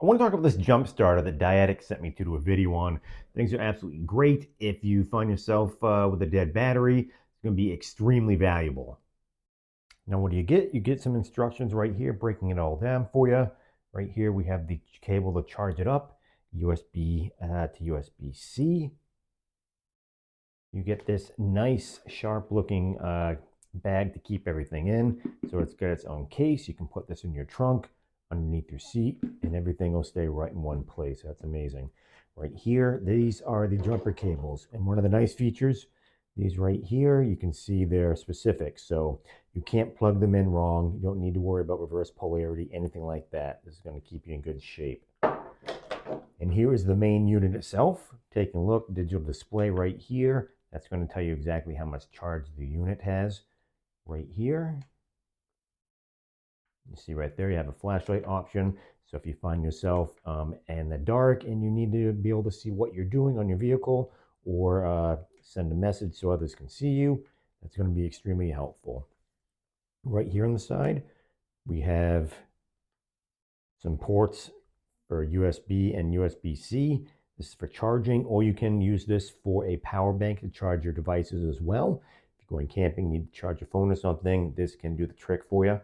I want to talk about this jump starter that Dyeetic sent me to do a video on. Things are absolutely great. If you find yourself with a dead battery, it's going to be extremely valuable. Now, what do you get? You get some instructions right here, breaking it all down for you. Right here, we have the cable to charge it up, USB to USB-C. You get this nice, sharp-looking bag to keep everything in. So it's got its own case. You can put this in your trunk, underneath your seat, and everything will stay right in one place. That's amazing. Right here, these are the jumper cables. And one of the nice features, these right here, you can see they're specific. So you can't plug them in wrong. You don't need to worry about reverse polarity, anything like that. This is going to keep you in good shape. And here is the main unit itself. Taking a look, digital display right here. That's going to tell you exactly how much charge the unit has. Right here. You see right there, you have a flashlight option. So if you find yourself in the dark and you need to be able to see what you're doing on your vehicle or send a message so others can see you, that's going to be extremely helpful. Right here on the side, we have some ports for USB and USB-C. This is for charging, or you can use this for a power bank to charge your devices as well. If you're going camping, you need to charge your phone or something, this can do the trick for you.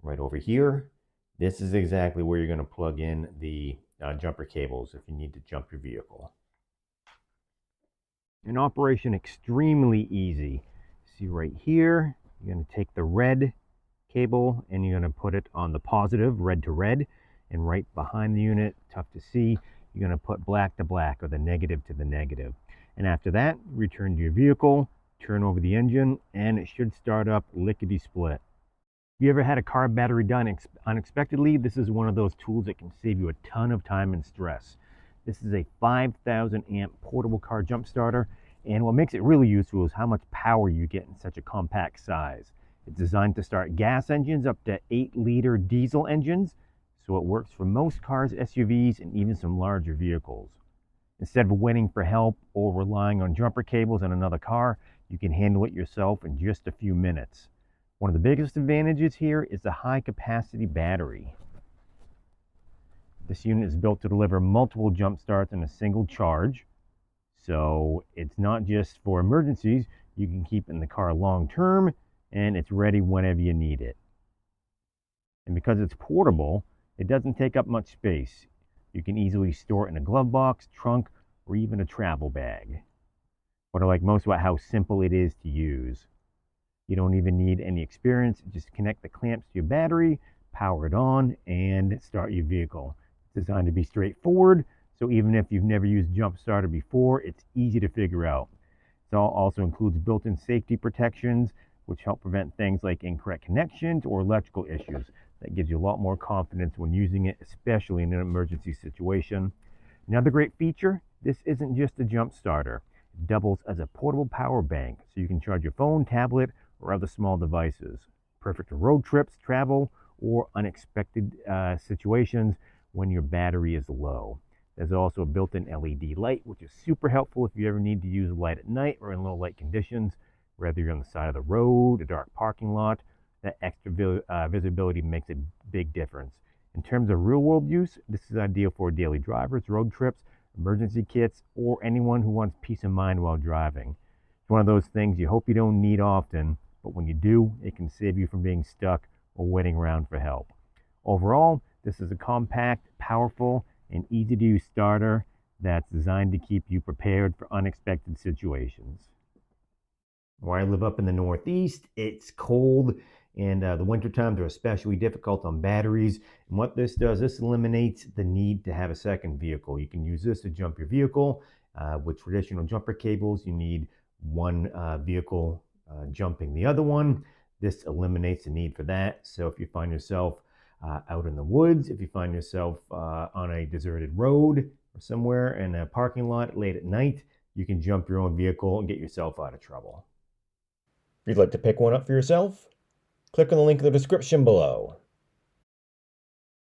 Right over here, this is exactly where you're going to plug in the jumper cables if you need to jump your vehicle. In operation, extremely easy. See right here, you're going to take the red cable and you're going to put it on the positive, red to red, and right behind the unit, tough to see, you're going to put black to black, or the negative to the negative. And after that, return to your vehicle, turn over the engine, and it should start up lickety-split. If you ever had a car battery done unexpectedly, this is one of those tools that can save you a ton of time and stress. This is a 5,000 amp portable car jump starter, and what makes it really useful is how much power you get in such a compact size. It's designed to start gas engines up to 8-liter diesel engines, so it works for most cars, SUVs, and even some larger vehicles. Instead of waiting for help or relying on jumper cables in another car, you can handle it yourself in just a few minutes. One of the biggest advantages here is the high capacity battery. This unit is built to deliver multiple jump starts in a single charge. So it's not just for emergencies, you can keep it in the car long term and it's ready whenever you need it. And because it's portable, it doesn't take up much space. You can easily store it in a glove box, trunk, or even a travel bag. What I like most about how simple it is to use. You don't even need any experience. Just connect the clamps to your battery, power it on, and start your vehicle. It's designed to be straightforward, so even if you've never used jump starter before, it's easy to figure out. It also includes built-in safety protections, which help prevent things like incorrect connections or electrical issues. That gives you a lot more confidence when using it, especially in an emergency situation. Another great feature, this isn't just a jump starter. It doubles as a portable power bank, so you can charge your phone, tablet, or other small devices. Perfect for road trips, travel, or unexpected situations when your battery is low. There's also a built-in LED light, which is super helpful if you ever need to use a light at night or in low light conditions, whether you're on the side of the road, a dark parking lot. That extra visibility makes a big difference. In terms of real-world use, this is ideal for daily drivers, road trips, emergency kits, or anyone who wants peace of mind while driving. It's one of those things you hope you don't need often, but when you do, it can save you from being stuck or waiting around for help. Overall, this is a compact, powerful, and easy-to-use starter that's designed to keep you prepared for unexpected situations. Where I live up in the Northeast, it's cold, and the winter times are especially difficult on batteries. And what this does, this eliminates the need to have a second vehicle. You can use this to jump your vehicle. With traditional jumper cables, you need one vehicle jumping the other one. This eliminates the need for that. So if you find yourself out in the woods, if you find yourself on a deserted road or somewhere in a parking lot late at night, you can jump your own vehicle and get yourself out of trouble. If you'd like to pick one up for yourself, click on the link in the description below.